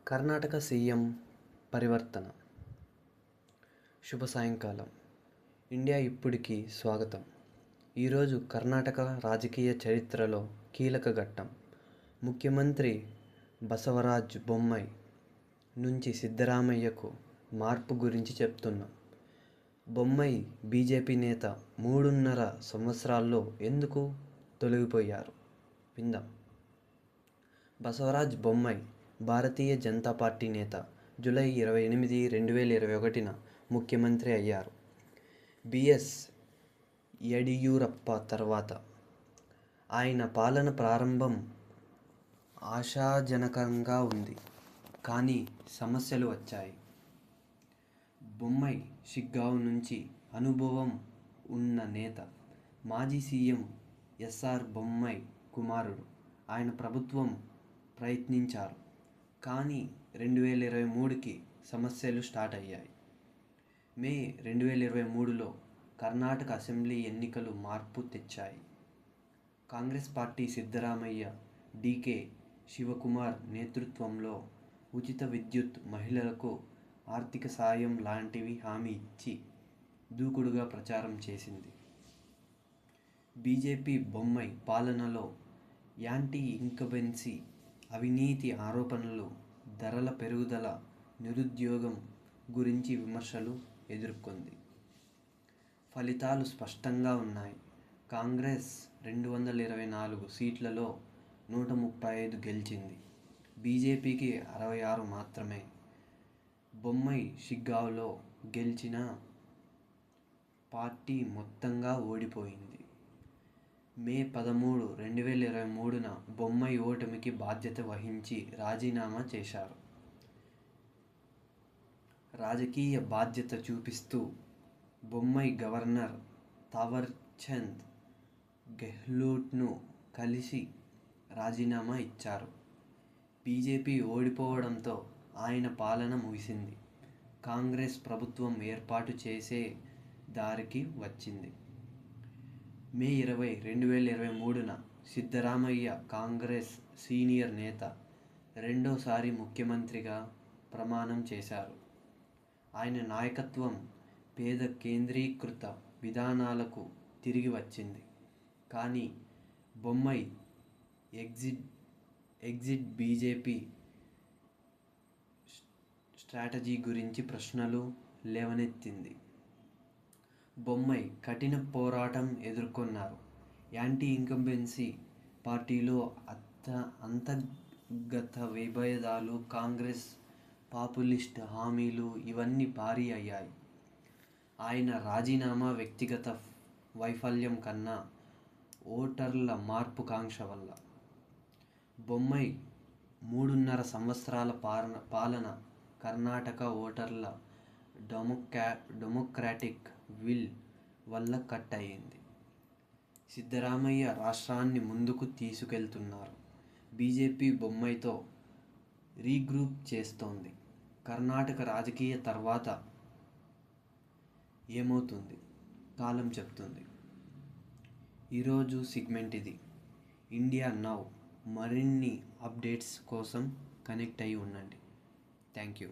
Karnataka CM పరివర్తన. శుభ సాయంకాలం. ఇండియా ఇప్పుడికి స్వాగతం. ఈరోజు కర్ణాటక రాజకీయ చరిత్రలో కీలక ఘట్టం. ముఖ్యమంత్రి బసవరాజ్ బొమ్మాయి నుంచి సిద్ధరామయ్యకు మార్పు గురించి చెప్తున్నాం. బొమ్మాయి బీజేపీ నేత 3.5 సంవత్సరాల్లో ఎందుకు తొలగిపోయారు విందాం. బసవరాజ్ బొమ్మాయి భారతీయ జనతా పార్టీ నేత. జూలై 28, 2021న ముఖ్యమంత్రి అయ్యారు. బిఎస్ యడియూరప్ప తర్వాత ఆయన పాలన ప్రారంభం ఆశాజనకంగా ఉంది. కానీ సమస్యలు వచ్చాయి. బొమ్మాయి షిగ్గావ్ నుంచి అనుభవం ఉన్న నేత. మాజీ సీఎం ఎస్ఆర్ బొమ్మాయి కుమారుడు. ఆయన ప్రభుత్వం ప్రయత్నించారు. కానీ 2023కి సమస్యలు స్టార్ట్ అయ్యాయి. మే 2023లో కర్ణాటక అసెంబ్లీ ఎన్నికలు మార్పు తెచ్చాయి. కాంగ్రెస్ పార్టీ సిద్ధరామయ్య, డీకే శివకుమార్ నేతృత్వంలో ఉచిత విద్యుత్, మహిళలకు ఆర్థిక సాయం లాంటివి హామీ ఇచ్చి దూకుడుగా ప్రచారం చేసింది. బీజేపీ బొమ్మాయి పాలనలో యాంటీ ఇన్కంబెన్సీ, అవినీతి ఆరోపణలు, ధరల పెరుగుదల, నిరుద్యోగం గురించి విమర్శలు ఎదుర్కొంది. ఫలితాలు స్పష్టంగా ఉన్నాయి. కాంగ్రెస్ 224 సీట్లలో 135 గెలిచింది. బీజేపీకి 66 మాత్రమే. బొమ్మాయి షిగ్గావ్లో గెలిచిన పార్టీ మొత్తంగా ఓడిపోయింది. మే 13, 2023న బొమ్మాయి ఓటమికి బాధ్యత వహించి రాజీనామా చేశారు. రాజకీయ బాధ్యత చూపిస్తూ బొమ్మాయి గవర్నర్ తావర్చంద్ గెహ్లోట్ను కలిసి రాజీనామా ఇచ్చారు. బీజేపీ ఓడిపోవడంతో ఆయన పాలన ముగిసింది. కాంగ్రెస్ ప్రభుత్వం ఏర్పాటు చేసే దారికి వచ్చింది. మే 20, 2023న సిద్ధరామయ్య కాంగ్రెస్ సీనియర్ నేత రెండోసారి ముఖ్యమంత్రిగా ప్రమాణం చేశారు. ఆయన నాయకత్వం పేద కేంద్రీకృత విధానాలకు తిరిగి వచ్చింది. కానీ బొమ్మాయి ఎగ్జిట్ బీజేపీ స్ట్రాటజీ గురించి ప్రశ్నలు లేవనెత్తింది. బొమ్మాయి కఠిన పోరాటం ఎదుర్కొన్నారు. యాంటీ ఇన్కంబెన్సీ, పార్టీలో అంతర్గత విభేదాలు, కాంగ్రెస్ పాపులిస్ట్ హామీలు ఇవన్నీ భారీ అయ్యాయి. ఆయన రాజీనామా వ్యక్తిగత వైఫల్యం కన్నా ఓటర్ల మార్పు కాంక్ష వల్ల. బొమ్మాయి 3.5 సంవత్సరాల పాలన కర్ణాటక ఓటర్ల డెమోక్రాటిక్ విల్ వల్ల కట్ అయింది. సిద్ధరామయ్య రాష్ట్రాన్ని ముందుకు తీసుకెళ్తున్నారు. బీజేపీ బొమ్మాయితో రీగ్రూప్ చేస్తోంది. కర్ణాటక రాజకీయ తర్వాత ఏమవుతుంది కాలం చెప్తుంది. ఈరోజు సెగ్మెంట్ ఇది. India now. మరిన్ని అప్డేట్స్ కోసం కనెక్ట్ అయి ఉండండి. Thank you.